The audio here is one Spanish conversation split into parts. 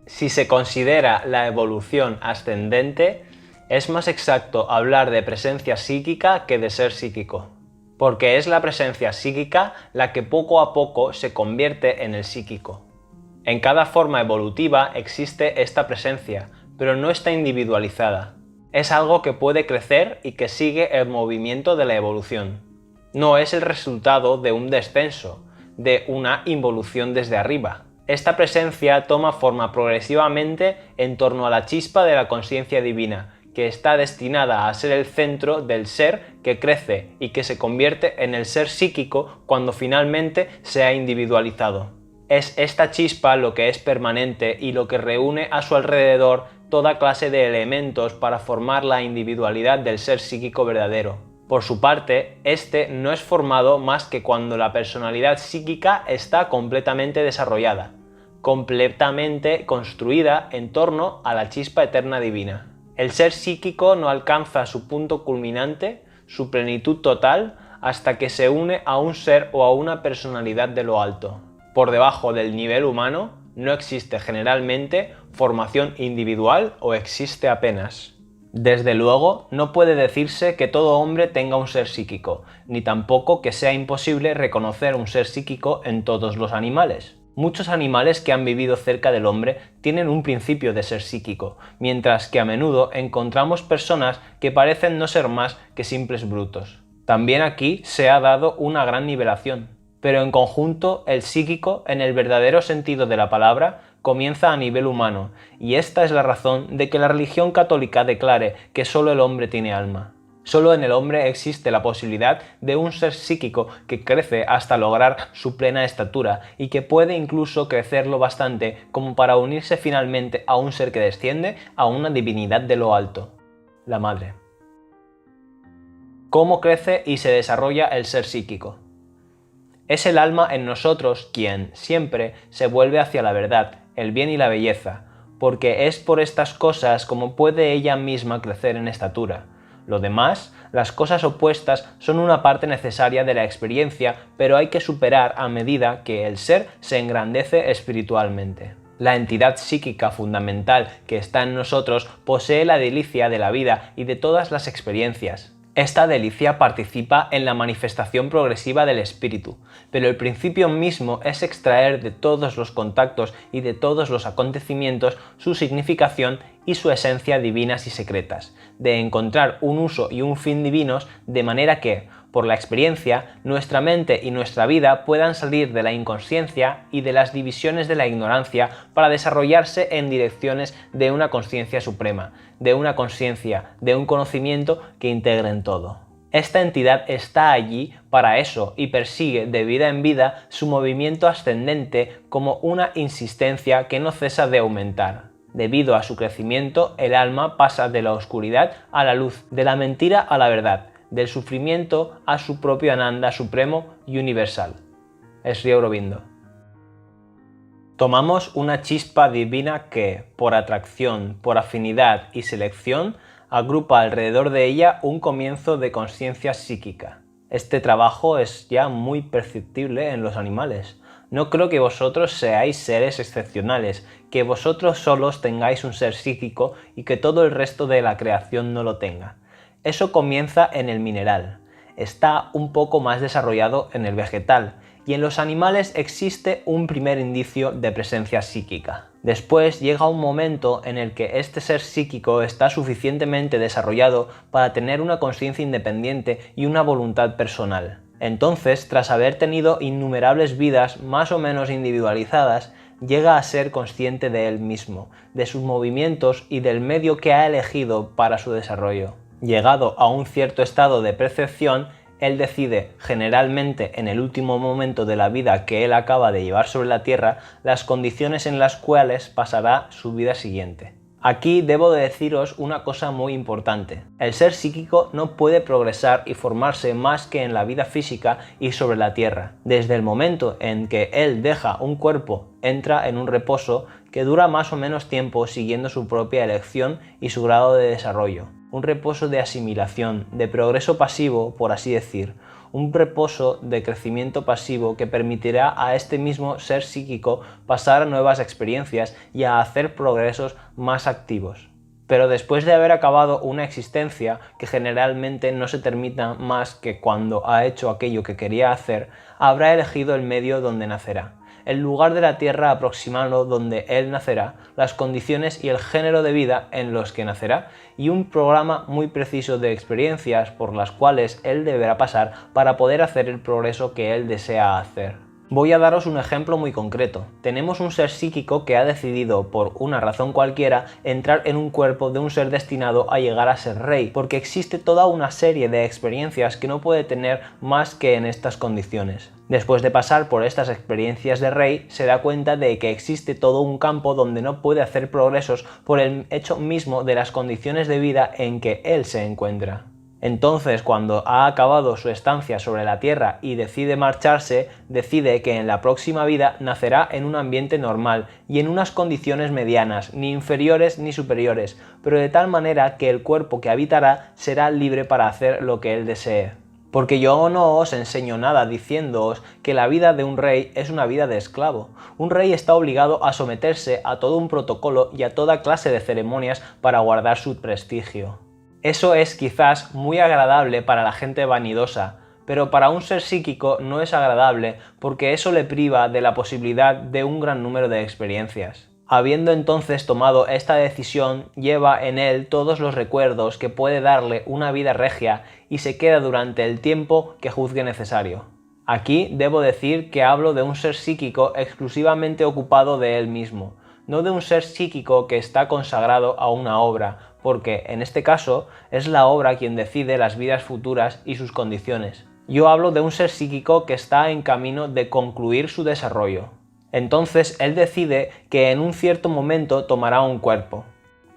Si se considera la evolución ascendente, es más exacto hablar de presencia psíquica que de ser psíquico, porque es la presencia psíquica la que poco a poco se convierte en el psíquico. En cada forma evolutiva existe esta presencia, pero no está individualizada. Es algo que puede crecer y que sigue el movimiento de la evolución. No es el resultado de un descenso, de una involución desde arriba. Esta presencia toma forma progresivamente en torno a la chispa de la conciencia divina, que está destinada a ser el centro del ser que crece y que se convierte en el ser psíquico cuando finalmente se ha individualizado. Es esta chispa lo que es permanente y lo que reúne a su alrededor toda clase de elementos para formar la individualidad del ser psíquico verdadero. Por su parte, este no es formado más que cuando la personalidad psíquica está completamente desarrollada, completamente construida en torno a la chispa eterna divina. El ser psíquico no alcanza su punto culminante, su plenitud total, hasta que se une a un ser o a una personalidad de lo alto. Por debajo del nivel humano no existe generalmente formación individual o existe apenas. Desde luego, no puede decirse que todo hombre tenga un ser psíquico, ni tampoco que sea imposible reconocer un ser psíquico en todos los animales. Muchos animales que han vivido cerca del hombre tienen un principio de ser psíquico, mientras que a menudo encontramos personas que parecen no ser más que simples brutos. También aquí se ha dado una gran nivelación, pero en conjunto el psíquico, en el verdadero sentido de la palabra, comienza a nivel humano, y esta es la razón de que la religión católica declare que solo el hombre tiene alma. Solo en el hombre existe la posibilidad de un ser psíquico que crece hasta lograr su plena estatura y que puede incluso crecerlo bastante como para unirse finalmente a un ser que desciende a una divinidad de lo alto, la Madre. ¿Cómo crece y se desarrolla el ser psíquico? Es el alma en nosotros quien, siempre, se vuelve hacia la verdad, el bien y la belleza, porque es por estas cosas como puede ella misma crecer en estatura. Lo demás, las cosas opuestas, son una parte necesaria de la experiencia, pero hay que superar a medida que el ser se engrandece espiritualmente. La entidad psíquica fundamental que está en nosotros posee la delicia de la vida y de todas las experiencias. Esta delicia participa en la manifestación progresiva del espíritu, pero el principio mismo es extraer de todos los contactos y de todos los acontecimientos su significación y su esencia divinas y secretas, de encontrar un uso y un fin divinos de manera que, por la experiencia, nuestra mente y nuestra vida puedan salir de la inconsciencia y de las divisiones de la ignorancia para desarrollarse en direcciones de una consciencia suprema, de una conciencia, de un conocimiento que integren todo. Esta entidad está allí para eso y persigue de vida en vida su movimiento ascendente como una insistencia que no cesa de aumentar. Debido a su crecimiento, el alma pasa de la oscuridad a la luz, de la mentira a la verdad, del sufrimiento a su propio Ananda supremo y universal. Sri Aurobindo. Tomamos una chispa divina que, por atracción, por afinidad y selección, agrupa alrededor de ella un comienzo de conciencia psíquica. Este trabajo es ya muy perceptible en los animales. No creo que vosotros seáis seres excepcionales, que vosotros solos tengáis un ser psíquico y que todo el resto de la creación no lo tenga. Eso comienza en el mineral, está un poco más desarrollado en el vegetal, y en los animales existe un primer indicio de presencia psíquica. Después llega un momento en el que este ser psíquico está suficientemente desarrollado para tener una conciencia independiente y una voluntad personal. Entonces, tras haber tenido innumerables vidas más o menos individualizadas, llega a ser consciente de él mismo, de sus movimientos y del medio que ha elegido para su desarrollo. Llegado a un cierto estado de percepción, él decide, generalmente en el último momento de la vida que él acaba de llevar sobre la Tierra, las condiciones en las cuales pasará su vida siguiente. Aquí debo de deciros una cosa muy importante. El ser psíquico no puede progresar y formarse más que en la vida física y sobre la Tierra. Desde el momento en que él deja un cuerpo, entra en un reposo que dura más o menos tiempo siguiendo su propia elección y su grado de desarrollo. Un reposo de asimilación, de progreso pasivo, por así decir, un reposo de crecimiento pasivo que permitirá a este mismo ser psíquico pasar a nuevas experiencias y a hacer progresos más activos. Pero después de haber acabado una existencia, que generalmente no se termina más que cuando ha hecho aquello que quería hacer, habrá elegido el medio donde nacerá, el lugar de la Tierra aproximado donde él nacerá, las condiciones y el género de vida en los que nacerá, y un programa muy preciso de experiencias por las cuales él deberá pasar para poder hacer el progreso que él desea hacer. Voy a daros un ejemplo muy concreto. Tenemos un ser psíquico que ha decidido, por una razón cualquiera, entrar en un cuerpo de un ser destinado a llegar a ser rey, porque existe toda una serie de experiencias que no puede tener más que en estas condiciones. Después de pasar por estas experiencias de rey, se da cuenta de que existe todo un campo donde no puede hacer progresos por el hecho mismo de las condiciones de vida en que él se encuentra. Entonces, cuando ha acabado su estancia sobre la Tierra y decide marcharse, decide que en la próxima vida nacerá en un ambiente normal y en unas condiciones medianas, ni inferiores ni superiores, pero de tal manera que el cuerpo que habitará será libre para hacer lo que él desee. Porque yo no os enseño nada diciéndoos que la vida de un rey es una vida de esclavo. Un rey está obligado a someterse a todo un protocolo y a toda clase de ceremonias para guardar su prestigio. Eso es quizás muy agradable para la gente vanidosa, pero para un ser psíquico no es agradable porque eso le priva de la posibilidad de un gran número de experiencias. Habiendo entonces tomado esta decisión, lleva en él todos los recuerdos que puede darle una vida regia y se queda durante el tiempo que juzgue necesario. Aquí debo decir que hablo de un ser psíquico exclusivamente ocupado de él mismo, no de un ser psíquico que está consagrado a una obra, porque en este caso es la obra quien decide las vidas futuras y sus condiciones. Yo hablo de un ser psíquico que está en camino de concluir su desarrollo. Entonces él decide que en un cierto momento tomará un cuerpo.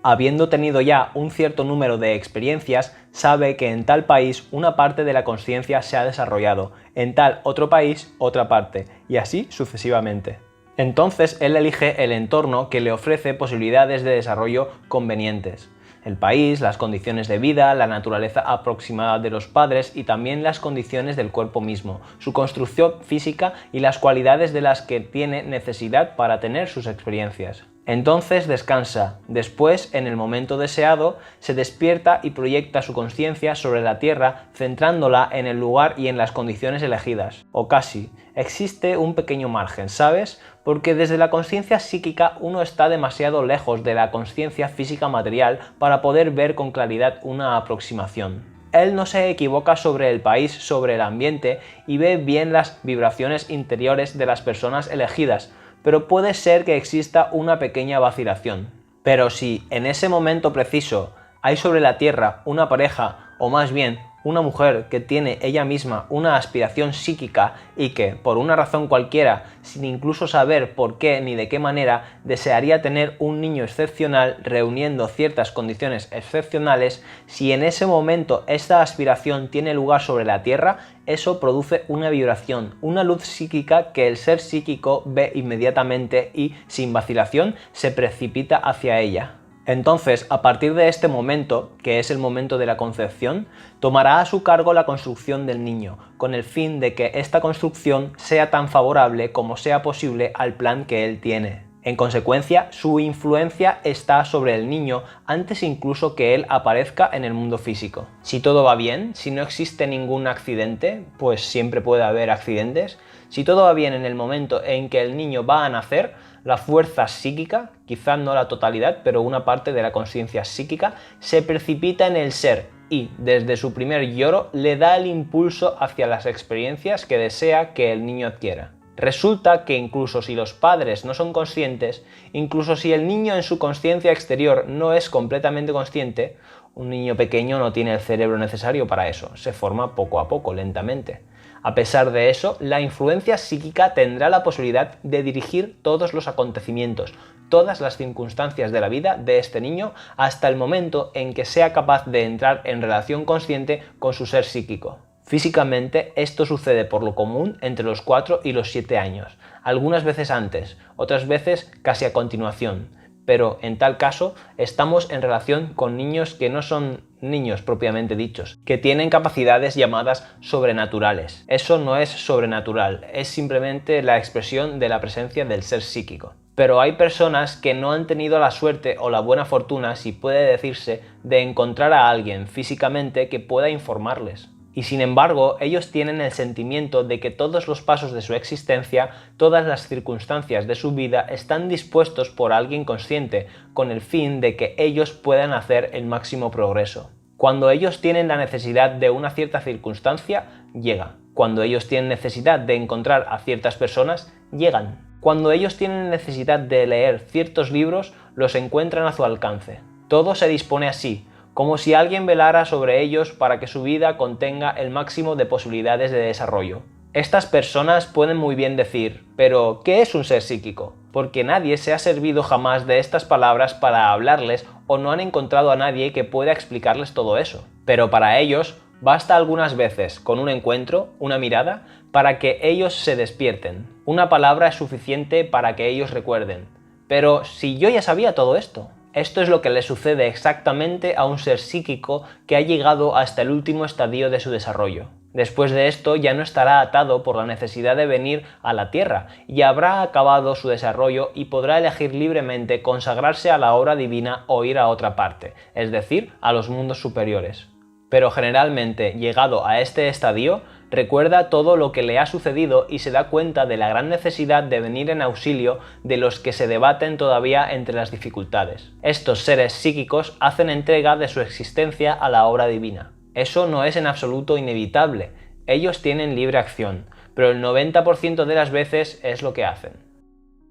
Habiendo tenido ya un cierto número de experiencias, sabe que en tal país una parte de la consciencia se ha desarrollado, en tal otro país otra parte, y así sucesivamente. Entonces él elige el entorno que le ofrece posibilidades de desarrollo convenientes. El país, las condiciones de vida, la naturaleza aproximada de los padres y también las condiciones del cuerpo mismo, su construcción física y las cualidades de las que tiene necesidad para tener sus experiencias. Entonces descansa, después, en el momento deseado, se despierta y proyecta su conciencia sobre la Tierra centrándola en el lugar y en las condiciones elegidas, o casi. Existe un pequeño margen, ¿sabes? Porque desde la conciencia psíquica uno está demasiado lejos de la conciencia física material para poder ver con claridad una aproximación. Él no se equivoca sobre el país, sobre el ambiente y ve bien las vibraciones interiores de las personas elegidas, pero puede ser que exista una pequeña vacilación. Pero si en ese momento preciso hay sobre la Tierra una pareja, o más bien una mujer que tiene ella misma una aspiración psíquica y que, por una razón cualquiera, sin incluso saber por qué ni de qué manera, desearía tener un niño excepcional reuniendo ciertas condiciones excepcionales, si en ese momento esta aspiración tiene lugar sobre la Tierra, eso produce una vibración, una luz psíquica que el ser psíquico ve inmediatamente y, sin vacilación, se precipita hacia ella. Entonces, a partir de este momento, que es el momento de la concepción, tomará a su cargo la construcción del niño, con el fin de que esta construcción sea tan favorable como sea posible al plan que él tiene. En consecuencia, su influencia está sobre el niño antes incluso que él aparezca en el mundo físico. Si todo va bien, si no existe ningún accidente, pues siempre puede haber accidentes, si todo va bien en el momento en que el niño va a nacer, la fuerza psíquica, quizá no la totalidad, pero una parte de la conciencia psíquica, se precipita en el ser y, desde su primer lloro, le da el impulso hacia las experiencias que desea que el niño adquiera. Resulta que incluso si los padres no son conscientes, incluso si el niño en su conciencia exterior no es completamente consciente, un niño pequeño no tiene el cerebro necesario para eso, se forma poco a poco, lentamente. A pesar de eso, la influencia psíquica tendrá la posibilidad de dirigir todos los acontecimientos, todas las circunstancias de la vida de este niño hasta el momento en que sea capaz de entrar en relación consciente con su ser psíquico. Físicamente, esto sucede por lo común entre los 4 y los 7 años, algunas veces antes, otras veces casi a continuación. Pero en tal caso estamos en relación con niños que no son niños propiamente dichos, que tienen capacidades llamadas sobrenaturales. Eso no es sobrenatural, es simplemente la expresión de la presencia del ser psíquico. Pero hay personas que no han tenido la suerte o la buena fortuna, si puede decirse, de encontrar a alguien físicamente que pueda informarles. Y sin embargo, ellos tienen el sentimiento de que todos los pasos de su existencia, todas las circunstancias de su vida están dispuestos por alguien consciente, con el fin de que ellos puedan hacer el máximo progreso. Cuando ellos tienen la necesidad de una cierta circunstancia, llega. Cuando ellos tienen necesidad de encontrar a ciertas personas, llegan. Cuando ellos tienen necesidad de leer ciertos libros, los encuentran a su alcance. Todo se dispone así, como si alguien velara sobre ellos para que su vida contenga el máximo de posibilidades de desarrollo. Estas personas pueden muy bien decir, pero ¿qué es un ser psíquico? Porque nadie se ha servido jamás de estas palabras para hablarles o no han encontrado a nadie que pueda explicarles todo eso. Pero para ellos, basta algunas veces con un encuentro, una mirada, para que ellos se despierten. Una palabra es suficiente para que ellos recuerden. Pero si yo ya sabía todo esto. Esto es lo que le sucede exactamente a un ser psíquico que ha llegado hasta el último estadio de su desarrollo. Después de esto ya no estará atado por la necesidad de venir a la Tierra y habrá acabado su desarrollo y podrá elegir libremente consagrarse a la obra divina o ir a otra parte, es decir, a los mundos superiores. Pero generalmente, llegado a este estadio, recuerda todo lo que le ha sucedido y se da cuenta de la gran necesidad de venir en auxilio de los que se debaten todavía entre las dificultades. Estos seres psíquicos hacen entrega de su existencia a la obra divina. Eso no es en absoluto inevitable, ellos tienen libre acción, pero el 90% de las veces es lo que hacen.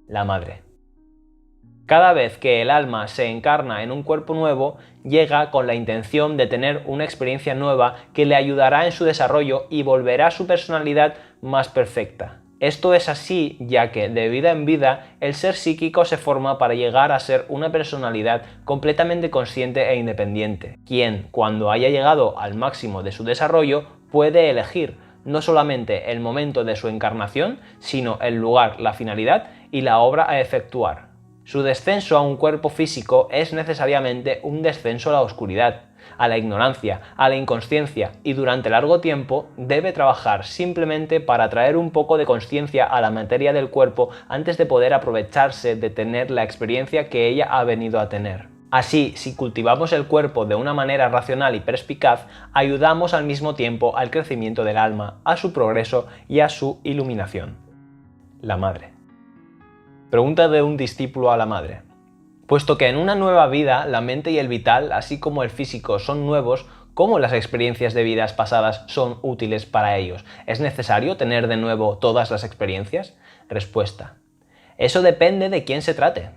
La madre. Cada vez que el alma se encarna en un cuerpo nuevo, llega con la intención de tener una experiencia nueva que le ayudará en su desarrollo y volverá su personalidad más perfecta. Esto es así ya que, de vida en vida, el ser psíquico se forma para llegar a ser una personalidad completamente consciente e independiente, quien, cuando haya llegado al máximo de su desarrollo, puede elegir no solamente el momento de su encarnación, sino el lugar, la finalidad y la obra a efectuar. Su descenso a un cuerpo físico es necesariamente un descenso a la oscuridad, a la ignorancia, a la inconsciencia y durante largo tiempo debe trabajar simplemente para traer un poco de consciencia a la materia del cuerpo antes de poder aprovecharse de tener la experiencia que ella ha venido a tener. Así, si cultivamos el cuerpo de una manera racional y perspicaz, ayudamos al mismo tiempo al crecimiento del alma, a su progreso y a su iluminación. La madre. Pregunta de un discípulo a la madre. Puesto que en una nueva vida la mente y el vital, así como el físico, son nuevos, ¿cómo las experiencias de vidas pasadas son útiles para ellos? ¿Es necesario tener de nuevo todas las experiencias? Respuesta. Eso depende de quién se trate.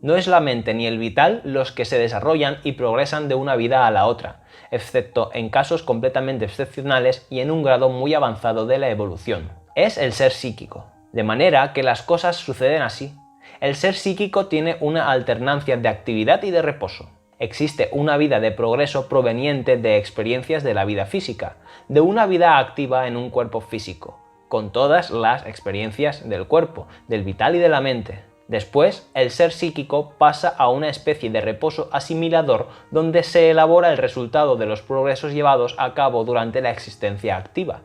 No es la mente ni el vital los que se desarrollan y progresan de una vida a la otra, excepto en casos completamente excepcionales y en un grado muy avanzado de la evolución. Es el ser psíquico. De manera que las cosas suceden así. El ser psíquico tiene una alternancia de actividad y de reposo. Existe una vida de progreso proveniente de experiencias de la vida física, de una vida activa en un cuerpo físico, con todas las experiencias del cuerpo, del vital y de la mente. Después, el ser psíquico pasa a una especie de reposo asimilador donde se elabora el resultado de los progresos llevados a cabo durante la existencia activa.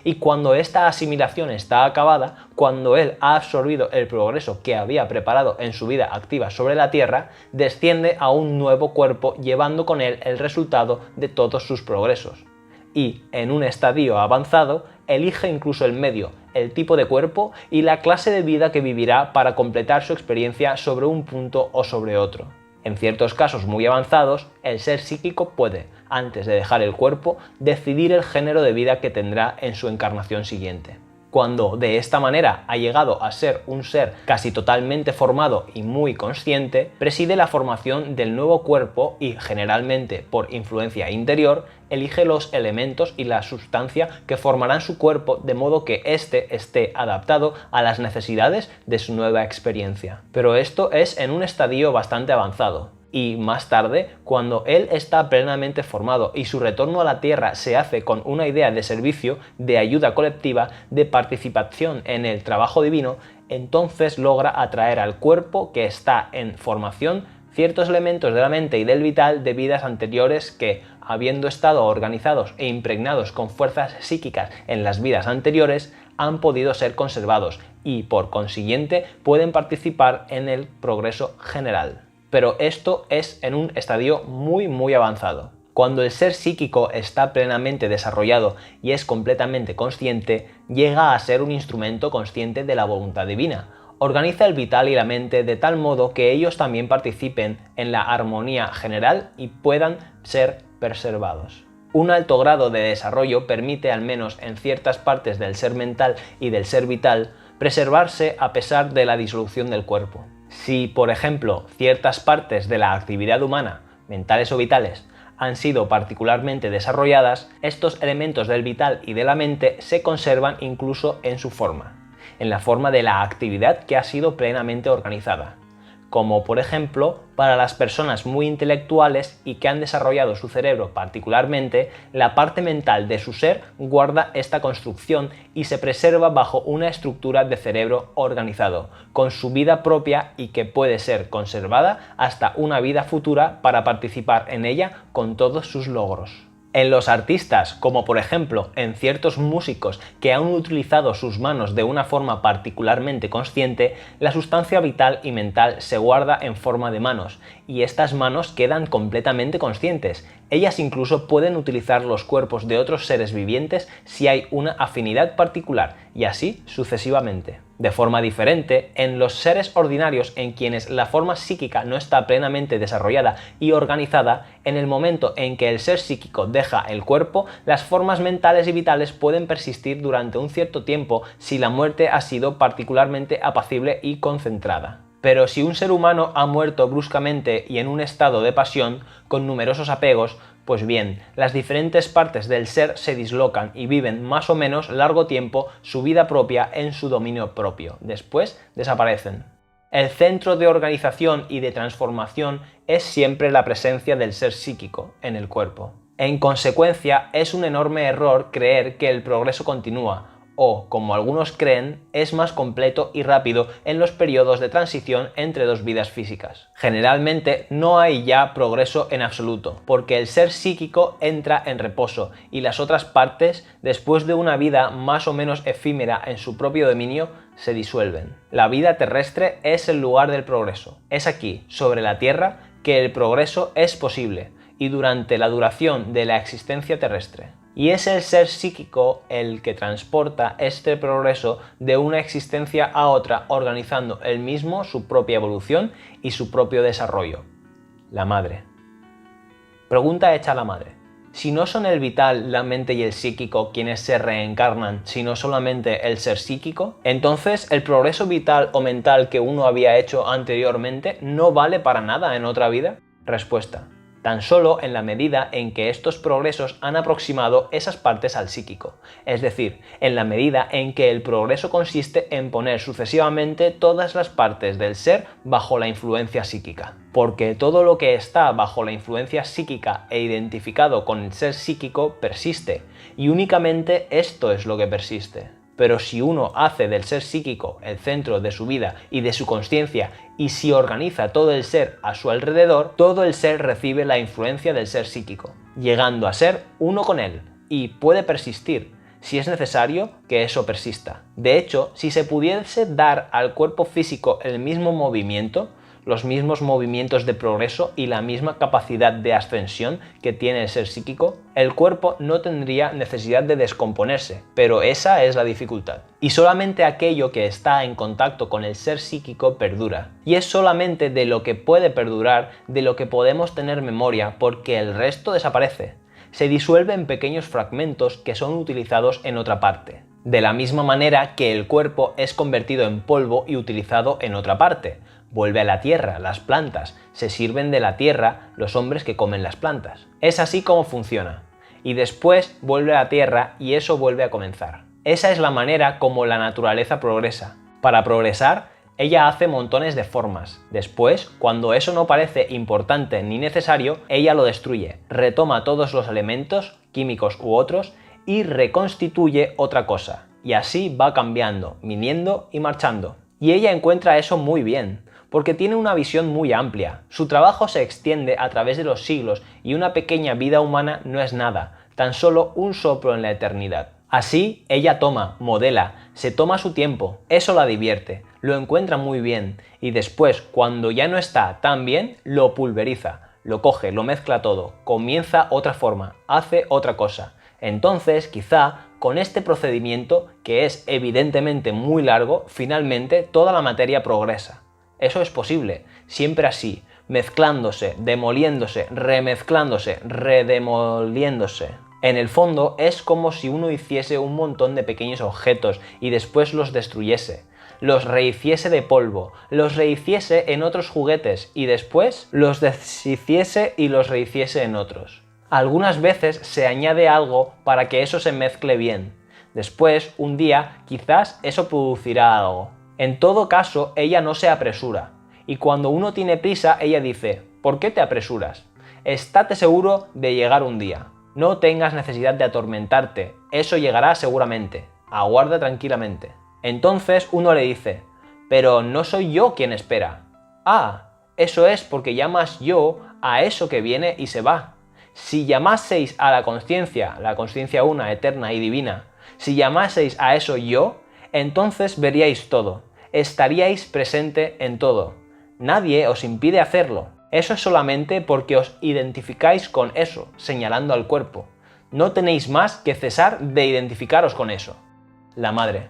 Y cuando esta asimilación está acabada, cuando él ha absorbido el progreso que había preparado en su vida activa sobre la Tierra, desciende a un nuevo cuerpo llevando con él el resultado de todos sus progresos. Y, en un estadio avanzado, elige incluso el medio, el tipo de cuerpo y la clase de vida que vivirá para completar su experiencia sobre un punto o sobre otro. En ciertos casos muy avanzados, el ser psíquico puede, antes de dejar el cuerpo, decidir el género de vida que tendrá en su encarnación siguiente. Cuando de esta manera ha llegado a ser un ser casi totalmente formado y muy consciente, preside la formación del nuevo cuerpo y, generalmente por influencia interior, elige los elementos y la sustancia que formarán su cuerpo de modo que éste esté adaptado a las necesidades de su nueva experiencia. Pero esto es en un estadio bastante avanzado. Y más tarde, cuando él está plenamente formado y su retorno a la Tierra se hace con una idea de servicio, de ayuda colectiva, de participación en el trabajo divino, entonces logra atraer al cuerpo que está en formación ciertos elementos de la mente y del vital de vidas anteriores que, habiendo estado organizados e impregnados con fuerzas psíquicas en las vidas anteriores, han podido ser conservados y, por consiguiente, pueden participar en el progreso general. Pero esto es en un estadio muy avanzado. Cuando el ser psíquico está plenamente desarrollado y es completamente consciente, llega a ser un instrumento consciente de la voluntad divina. Organiza el vital y la mente de tal modo que ellos también participen en la armonía general y puedan ser preservados. Un alto grado de desarrollo permite, al menos en ciertas partes del ser mental y del ser vital, preservarse a pesar de la disolución del cuerpo. Si, por ejemplo, ciertas partes de la actividad humana, mentales o vitales, han sido particularmente desarrolladas, estos elementos del vital y de la mente se conservan incluso en su forma, en la forma de la actividad que ha sido plenamente organizada. Como por ejemplo, para las personas muy intelectuales y que han desarrollado su cerebro particularmente, la parte mental de su ser guarda esta construcción y se preserva bajo una estructura de cerebro organizado, con su vida propia y que puede ser conservada hasta una vida futura para participar en ella con todos sus logros. En los artistas, como por ejemplo en ciertos músicos que han utilizado sus manos de una forma particularmente consciente, la sustancia vital y mental se guarda en forma de manos, y estas manos quedan completamente conscientes. Ellas incluso pueden utilizar los cuerpos de otros seres vivientes si hay una afinidad particular, y así sucesivamente. De forma diferente, en los seres ordinarios en quienes la forma psíquica no está plenamente desarrollada y organizada, en el momento en que el ser psíquico deja el cuerpo, las formas mentales y vitales pueden persistir durante un cierto tiempo si la muerte ha sido particularmente apacible y concentrada. Pero si un ser humano ha muerto bruscamente y en un estado de pasión, con numerosos apegos, pues bien, las diferentes partes del ser se dislocan y viven más o menos largo tiempo su vida propia en su dominio propio. Después desaparecen. El centro de organización y de transformación es siempre la presencia del ser psíquico en el cuerpo. En consecuencia, es un enorme error creer que el progreso continúa, o, como algunos creen, es más completo y rápido en los periodos de transición entre dos vidas físicas. Generalmente no hay ya progreso en absoluto, porque el ser psíquico entra en reposo y las otras partes, después de una vida más o menos efímera en su propio dominio, se disuelven. La vida terrestre es el lugar del progreso. Es aquí, sobre la Tierra, que el progreso es posible, y durante la duración de la existencia terrestre. Y es el ser psíquico el que transporta este progreso de una existencia a otra, organizando él mismo su propia evolución y su propio desarrollo. La madre. Pregunta hecha a la madre. Si no son el vital, la mente y el psíquico quienes se reencarnan, sino solamente el ser psíquico, entonces el progreso vital o mental que uno había hecho anteriormente no vale para nada en otra vida. Respuesta. Tan solo en la medida en que estos progresos han aproximado esas partes al psíquico, es decir, en la medida en que el progreso consiste en poner sucesivamente todas las partes del ser bajo la influencia psíquica. Porque todo lo que está bajo la influencia psíquica e identificado con el ser psíquico persiste, y únicamente esto es lo que persiste. Pero si uno hace del ser psíquico el centro de su vida y de su consciencia, y si organiza todo el ser a su alrededor, todo el ser recibe la influencia del ser psíquico, llegando a ser uno con él, y puede persistir, si es necesario que eso persista. De hecho, si se pudiese dar al cuerpo físico el mismo movimiento, los mismos movimientos de progreso y la misma capacidad de ascensión que tiene el ser psíquico, el cuerpo no tendría necesidad de descomponerse, pero esa es la dificultad. Y solamente aquello que está en contacto con el ser psíquico perdura. Y es solamente de lo que puede perdurar, de lo que podemos tener memoria, porque el resto desaparece. Se disuelve en pequeños fragmentos que son utilizados en otra parte. De la misma manera que el cuerpo es convertido en polvo y utilizado en otra parte. Vuelve a la tierra, las plantas, se sirven de la tierra los hombres que comen las plantas. Es así como funciona. Y después vuelve a la tierra y eso vuelve a comenzar. Esa es la manera como la naturaleza progresa. Para progresar, ella hace montones de formas. Después, cuando eso no parece importante ni necesario, ella lo destruye, retoma todos los elementos, químicos u otros, y reconstituye otra cosa. Y así va cambiando, viniendo y marchando. Y ella encuentra eso muy bien, porque tiene una visión muy amplia. Su trabajo se extiende a través de los siglos y una pequeña vida humana no es nada, tan solo un soplo en la eternidad. Así, ella toma, modela, se toma su tiempo, eso la divierte, lo encuentra muy bien y después, cuando ya no está tan bien, lo pulveriza, lo coge, lo mezcla todo, comienza otra forma, hace otra cosa. Entonces, quizá, con este procedimiento, que es evidentemente muy largo, finalmente toda la materia progresa. Eso es posible, siempre así, mezclándose, demoliéndose, remezclándose, redemoliéndose. En el fondo es como si uno hiciese un montón de pequeños objetos y después los destruyese, los rehiciese de polvo, los rehiciese en otros juguetes y después los deshiciese y los rehiciese en otros. Algunas veces se añade algo para que eso se mezcle bien. Después, un día, quizás eso producirá algo. En todo caso, ella no se apresura. Y cuando uno tiene prisa, ella dice, ¿por qué te apresuras? Estate seguro de llegar un día. No tengas necesidad de atormentarte, eso llegará seguramente. Aguarda tranquilamente. Entonces uno le dice, pero no soy yo quien espera. Ah, eso es porque llamas yo a eso que viene y se va. Si llamaseis a la conciencia una, eterna y divina, si llamaseis a eso yo, entonces veríais todo, estaríais presente en todo. Nadie os impide hacerlo. Eso es solamente porque os identificáis con eso, señalando al cuerpo. No tenéis más que cesar de identificaros con eso. La madre.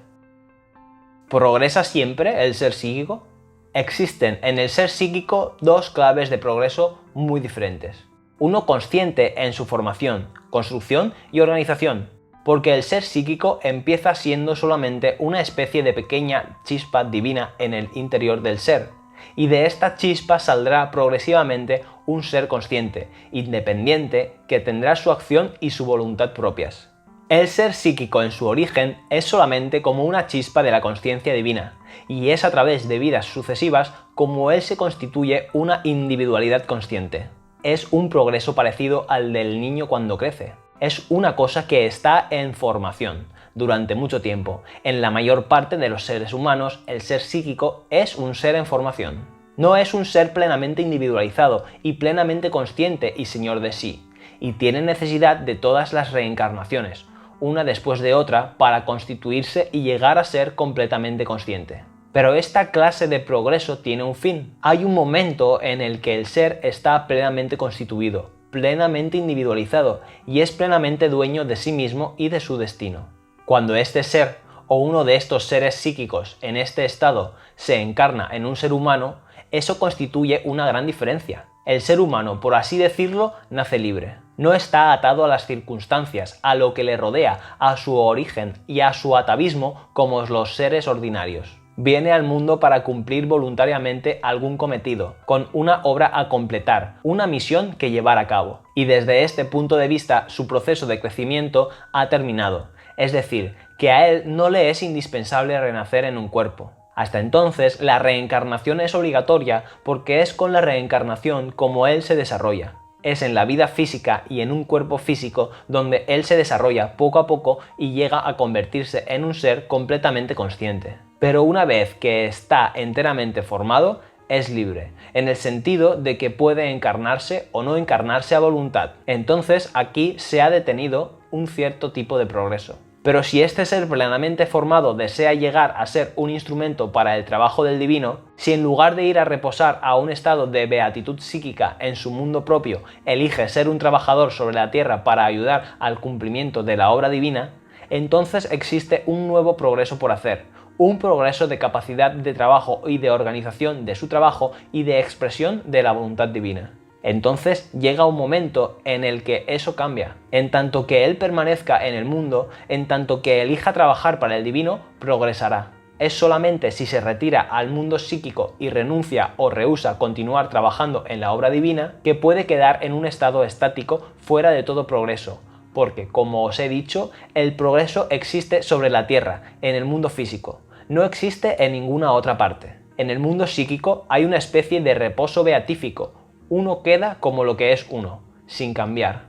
¿Progresa siempre el ser psíquico? Existen en el ser psíquico dos claves de progreso muy diferentes. Uno consciente en su formación, construcción y organización, porque el ser psíquico empieza siendo solamente una especie de pequeña chispa divina en el interior del ser, y de esta chispa saldrá progresivamente un ser consciente, independiente, que tendrá su acción y su voluntad propias. El ser psíquico en su origen es solamente como una chispa de la consciencia divina, y es a través de vidas sucesivas como él se constituye una individualidad consciente. Es un progreso parecido al del niño cuando crece. Es una cosa que está en formación durante mucho tiempo. En la mayor parte de los seres humanos, el ser psíquico es un ser en formación. No es un ser plenamente individualizado y plenamente consciente y señor de sí, y tiene necesidad de todas las reencarnaciones, una después de otra, para constituirse y llegar a ser completamente consciente. Pero esta clase de progreso tiene un fin. Hay un momento en el que el ser está plenamente constituido, plenamente individualizado y es plenamente dueño de sí mismo y de su destino. Cuando este ser o uno de estos seres psíquicos en este estado se encarna en un ser humano, eso constituye una gran diferencia. El ser humano, por así decirlo, nace libre. No está atado a las circunstancias, a lo que le rodea, a su origen y a su atavismo como los seres ordinarios. Viene al mundo para cumplir voluntariamente algún cometido, con una obra a completar, una misión que llevar a cabo. Y desde este punto de vista, su proceso de crecimiento ha terminado. Es decir, que a él no le es indispensable renacer en un cuerpo. Hasta entonces, la reencarnación es obligatoria porque es con la reencarnación como él se desarrolla. Es en la vida física y en un cuerpo físico donde él se desarrolla poco a poco y llega a convertirse en un ser completamente consciente. Pero una vez que está enteramente formado, es libre, en el sentido de que puede encarnarse o no encarnarse a voluntad. Entonces aquí se ha detenido un cierto tipo de progreso. Pero si este ser plenamente formado desea llegar a ser un instrumento para el trabajo del divino, si en lugar de ir a reposar a un estado de beatitud psíquica en su mundo propio, elige ser un trabajador sobre la tierra para ayudar al cumplimiento de la obra divina, entonces existe un nuevo progreso por hacer, un progreso de capacidad de trabajo y de organización de su trabajo y de expresión de la voluntad divina. Entonces llega un momento en el que eso cambia. En tanto que él permanezca en el mundo, en tanto que elija trabajar para el divino, progresará. Es solamente si se retira al mundo psíquico y renuncia o rehúsa continuar trabajando en la obra divina que puede quedar en un estado estático fuera de todo progreso. Porque, como os he dicho, el progreso existe sobre la tierra, en el mundo físico. No existe en ninguna otra parte. En el mundo psíquico hay una especie de reposo beatífico. Uno queda como lo que es uno, sin cambiar.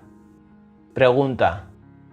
Pregunta: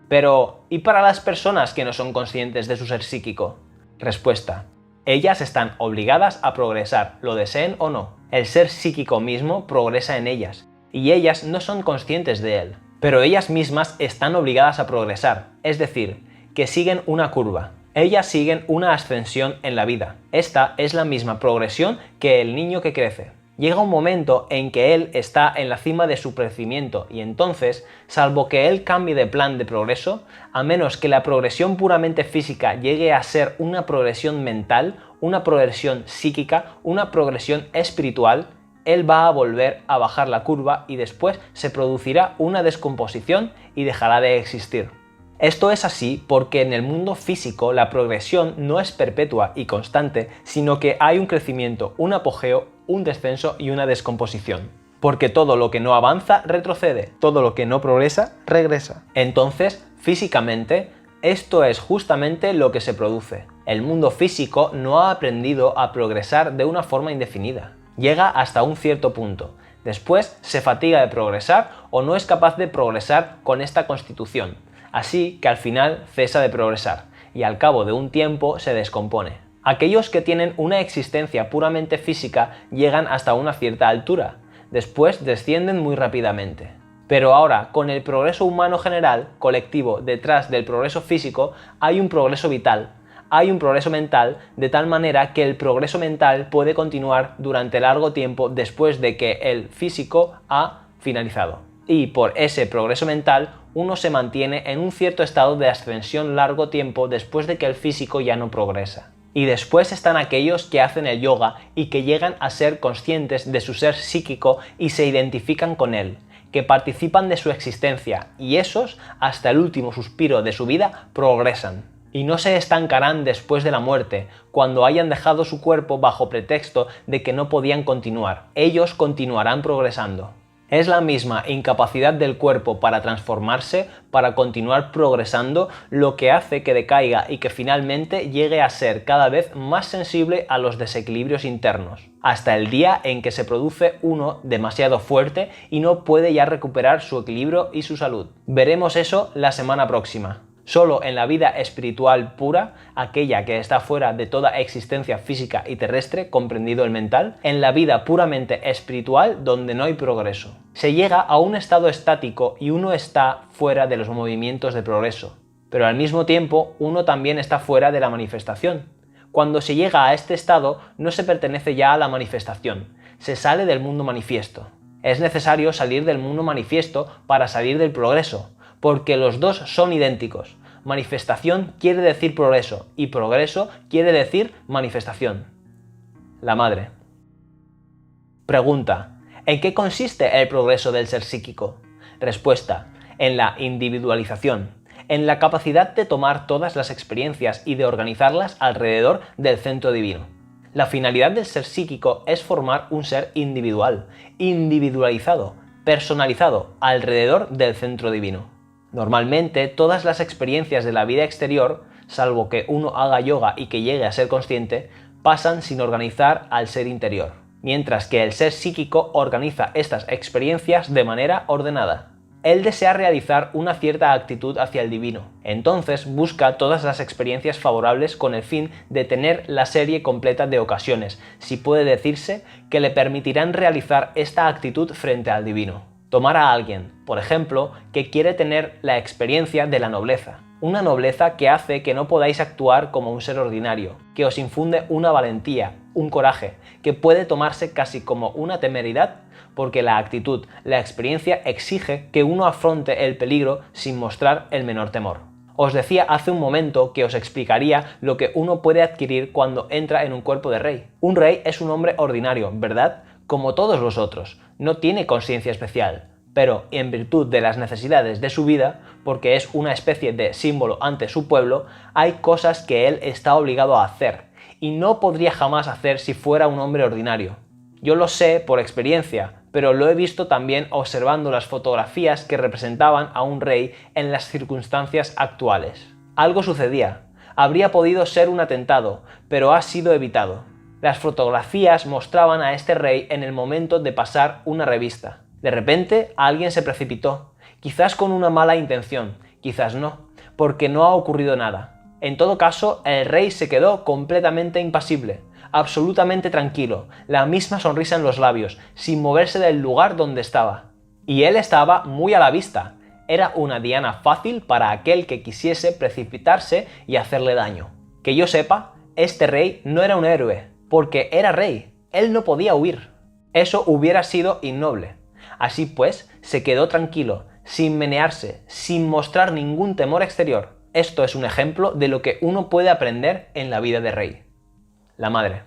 ¿pero y para las personas que no son conscientes de su ser psíquico? Respuesta: Ellas están obligadas a progresar, lo deseen o no. El ser psíquico mismo progresa en ellas, y ellas no son conscientes de él. Pero ellas mismas están obligadas a progresar, es decir, que siguen una curva. Ellas siguen una ascensión en la vida. Esta es la misma progresión que el niño que crece. Llega un momento en que él está en la cima de su crecimiento y entonces, salvo que él cambie de plan de progreso, a menos que la progresión puramente física llegue a ser una progresión mental, una progresión psíquica, una progresión espiritual, él va a volver a bajar la curva y después se producirá una descomposición y dejará de existir. Esto es así porque en el mundo físico la progresión no es perpetua y constante, sino que hay un crecimiento, un apogeo, un descenso y una descomposición. Porque todo lo que no avanza retrocede, todo lo que no progresa regresa. Entonces, físicamente, esto es justamente lo que se produce. El mundo físico no ha aprendido a progresar de una forma indefinida. Llega hasta un cierto punto. Después se fatiga de progresar o no es capaz de progresar con esta constitución. Así que al final cesa de progresar y al cabo de un tiempo se descompone. Aquellos que tienen una existencia puramente física llegan hasta una cierta altura, después descienden muy rápidamente. Pero ahora, con el progreso humano general, colectivo, detrás del progreso físico, hay un progreso vital, hay un progreso mental, de tal manera que el progreso mental puede continuar durante largo tiempo después de que el físico ha finalizado. Y por ese progreso mental, uno se mantiene en un cierto estado de ascensión largo tiempo después de que el físico ya no progresa. Y después están aquellos que hacen el yoga y que llegan a ser conscientes de su ser psíquico y se identifican con él, que participan de su existencia, y esos, hasta el último suspiro de su vida, progresan. Y no se estancarán después de la muerte, cuando hayan dejado su cuerpo bajo pretexto de que no podían continuar. Ellos continuarán progresando. Es la misma incapacidad del cuerpo para transformarse, para continuar progresando, lo que hace que decaiga y que finalmente llegue a ser cada vez más sensible a los desequilibrios internos, hasta el día en que se produce uno demasiado fuerte y no puede ya recuperar su equilibrio y su salud. Veremos eso la semana próxima. Solo en la vida espiritual pura, aquella que está fuera de toda existencia física y terrestre, comprendido el mental, en la vida puramente espiritual donde no hay progreso. Se llega a un estado estático y uno está fuera de los movimientos de progreso, pero al mismo tiempo uno también está fuera de la manifestación. Cuando se llega a este estado no se pertenece ya a la manifestación, se sale del mundo manifiesto. Es necesario salir del mundo manifiesto para salir del progreso, porque los dos son idénticos. Manifestación quiere decir progreso y progreso quiere decir manifestación. La madre. Pregunta: ¿en qué consiste el progreso del ser psíquico? Respuesta: en la individualización, en la capacidad de tomar todas las experiencias y de organizarlas alrededor del centro divino. La finalidad del ser psíquico es formar un ser individual, individualizado, personalizado, alrededor del centro divino. Normalmente, todas las experiencias de la vida exterior, salvo que uno haga yoga y que llegue a ser consciente, pasan sin organizar al ser interior, mientras que el ser psíquico organiza estas experiencias de manera ordenada. Él desea realizar una cierta actitud hacia el divino, entonces busca todas las experiencias favorables con el fin de tener la serie completa de ocasiones, si puede decirse, que le permitirán realizar esta actitud frente al divino. Tomar a alguien, por ejemplo, que quiere tener la experiencia de la nobleza. Una nobleza que hace que no podáis actuar como un ser ordinario, que os infunde una valentía, un coraje, que puede tomarse casi como una temeridad, porque la actitud, la experiencia exige que uno afronte el peligro sin mostrar el menor temor. Os decía hace un momento que os explicaría lo que uno puede adquirir cuando entra en un cuerpo de rey. Un rey es un hombre ordinario, ¿verdad? Como todos los otros, no tiene conciencia especial, pero en virtud de las necesidades de su vida, porque es una especie de símbolo ante su pueblo, hay cosas que él está obligado a hacer, y no podría jamás hacer si fuera un hombre ordinario. Yo lo sé por experiencia, pero lo he visto también observando las fotografías que representaban a un rey en las circunstancias actuales. Algo sucedía, habría podido ser un atentado, pero ha sido evitado. Las fotografías mostraban a este rey en el momento de pasar una revista. De repente, alguien se precipitó, quizás con una mala intención, quizás no, porque no ha ocurrido nada. En todo caso, el rey se quedó completamente impasible, absolutamente tranquilo, la misma sonrisa en los labios, sin moverse del lugar donde estaba. Y él estaba muy a la vista. Era una diana fácil para aquel que quisiese precipitarse y hacerle daño. Que yo sepa, este rey no era un héroe, porque era rey. Él no podía huir. Eso hubiera sido innoble. Así pues, se quedó tranquilo, sin menearse, sin mostrar ningún temor exterior. Esto es un ejemplo de lo que uno puede aprender en la vida de rey. La madre.